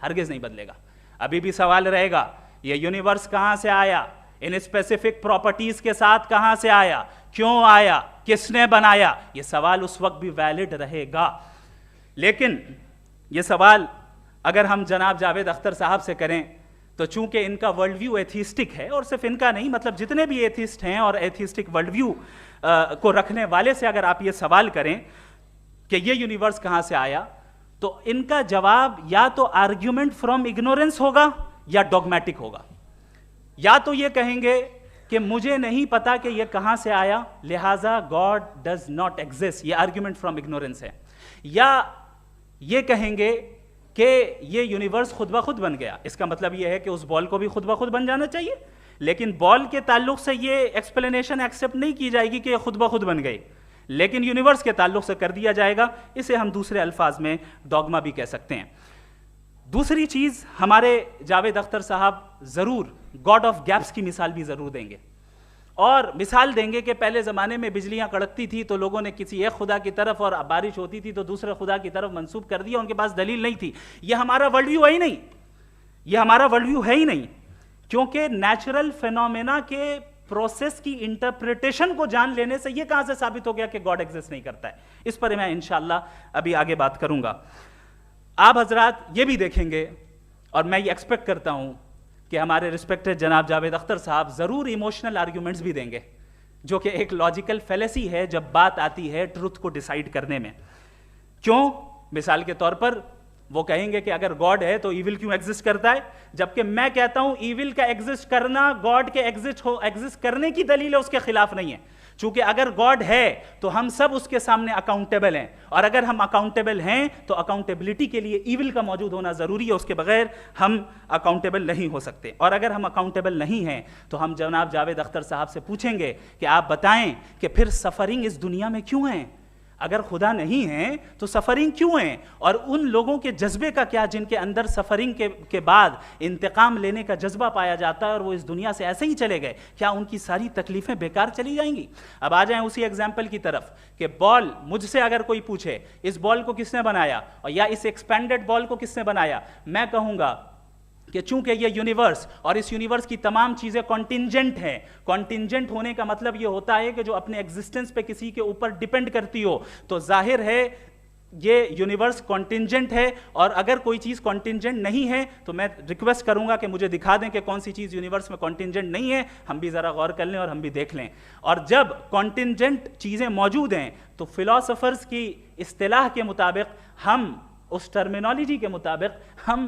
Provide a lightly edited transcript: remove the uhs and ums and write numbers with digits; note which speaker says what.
Speaker 1: ہرگز نہیں بدلے گا. ابھی بھی سوال رہے گا یہ یونیورس کہاں سے آیا, ان اسپیسیفک پراپرٹیز کے ساتھ کہاں سے آیا, کیوں آیا, کس نے بنایا, یہ سوال اس وقت بھی ویلڈ رہے گا. لیکن یہ سوال اگر ہم جناب جاوید اختر صاحب سے کریں تو چونکہ ان کا ورلڈ ویو ایتھیسٹک ہے, اور صرف ان کا نہیں, مطلب جتنے بھی ایتھیسٹ ہیں اور ایتھیسٹک ورلڈ ویو کو رکھنے والے سے اگر آپ یہ سوال کریں کہ یہ یونیورس کہاں سے آیا, تو ان کا جواب یا تو آرگیومنٹ فرام اگنورنس ہوگا یا ڈوگمیٹک ہوگا. یا تو یہ کہیں گے کہ مجھے نہیں پتا کہ یہ کہاں سے آیا, لہٰذا گاڈ ڈز ناٹ ایگزسٹ, یہ آرگیومنٹ فرام اگنورنس ہے. یا یہ کہیں گے کہ یہ یونیورس خود بخود بن گیا, اس کا مطلب یہ ہے کہ اس بال کو بھی خود بخود بن جانا چاہیے, لیکن بال کے تعلق سے یہ ایکسپلینیشن ایکسیپٹ نہیں کی جائے گی کہ یہ خود بخود بن گئی, لیکن یونیورس کے تعلق سے کر دیا جائے گا. اسے ہم دوسرے الفاظ میں ڈوگما بھی کہہ سکتے ہیں. دوسری چیز, ہمارے جاوید اختر صاحب ضرور گاڈ آف گیپس کی مثال بھی ضرور دیں گے, اور مثال دیں گے کہ پہلے زمانے میں بجلیاں کڑکتی تھی تو لوگوں نے کسی ایک خدا کی طرف, اور بارش ہوتی تھی تو دوسرے خدا کی طرف منسوب کر دیا, ان کے پاس دلیل نہیں تھی. یہ ہمارا ورلڈ ویو ہے ہی نہیں, یہ ہمارا ورلڈ ویو ہے ہی نہیں, کیونکہ نیچرل فینومینا کے پروسیس کی انٹرپریٹیشن کو جان لینے سے یہ کہاں سے ثابت ہو گیا کہ گاڈ ایگزسٹ نہیں کرتا ہے. اس پر میں انشاءاللہ ابھی آگے بات کروں گا. آپ حضرات یہ بھی دیکھیں گے, اور میں یہ ایکسپیکٹ کرتا ہوں کہ ہمارے رسپیکٹڈ جناب جاوید اختر صاحب ضرور ایموشنل آرگیومنٹس بھی دیں گے, جو کہ ایک لاجیکل فیلیسی ہے جب بات آتی ہے ٹروتھ کو ڈیسائیڈ کرنے میں. کیوں؟ مثال کے طور پر وہ کہیں گے کہ اگر گاڈ ہے تو ایول کیوں ایگزسٹ کرتا ہے, جبکہ میں کہتا ہوں ایول کا ایگزسٹ کرنا گاڈ کے ایگزسٹ کرنے کی دلیل ہے, اس کے خلاف نہیں ہے. چونکہ اگر گاڈ ہے تو ہم سب اس کے سامنے اکاؤنٹیبل ہیں, اور اگر ہم اکاؤنٹیبل ہیں تو اکاؤنٹیبلٹی کے لیے ایول کا موجود ہونا ضروری ہے, اس کے بغیر ہم اکاؤنٹیبل نہیں ہو سکتے. اور اگر ہم اکاؤنٹیبل نہیں ہیں تو ہم جناب جاوید اختر صاحب سے پوچھیں گے کہ آپ بتائیں کہ پھر سفرنگ اس دنیا میں کیوں ہیں؟ اگر خدا نہیں ہے تو سفرنگ کیوں ہیں؟ اور ان لوگوں کے جذبے کا کیا جن کے اندر سفرنگ کے بعد انتقام لینے کا جذبہ پایا جاتا ہے اور وہ اس دنیا سے ایسے ہی چلے گئے, کیا ان کی ساری تکلیفیں بیکار چلی جائیں گی؟ اب آ جائیں اسی ایگزامپل کی طرف کہ بال, مجھ سے اگر کوئی پوچھے اس بال کو کس نے بنایا, اور یا اس ایکسپینڈڈ بال کو کس نے بنایا, میں کہوں گا کہ چونکہ یہ یونیورس اور اس یونیورس کی تمام چیزیں کانٹینجنٹ ہیں. کانٹینجنٹ ہونے کا مطلب یہ ہوتا ہے کہ جو اپنے ایگزسٹنس پہ کسی کے اوپر ڈیپینڈ کرتی ہو, تو ظاہر ہے یہ یونیورس کانٹینجنٹ ہے. اور اگر کوئی چیز کانٹینجنٹ نہیں ہے تو میں ریکویسٹ کروں گا کہ مجھے دکھا دیں کہ کون سی چیز یونیورس میں کانٹینجنٹ نہیں ہے, ہم بھی ذرا غور کر لیں اور ہم بھی دیکھ لیں. اور جب کانٹینجنٹ چیزیں موجود ہیں تو فلاسفرز کی اصطلاح کے مطابق, ہم اس ٹرمینالوجی کے مطابق ہم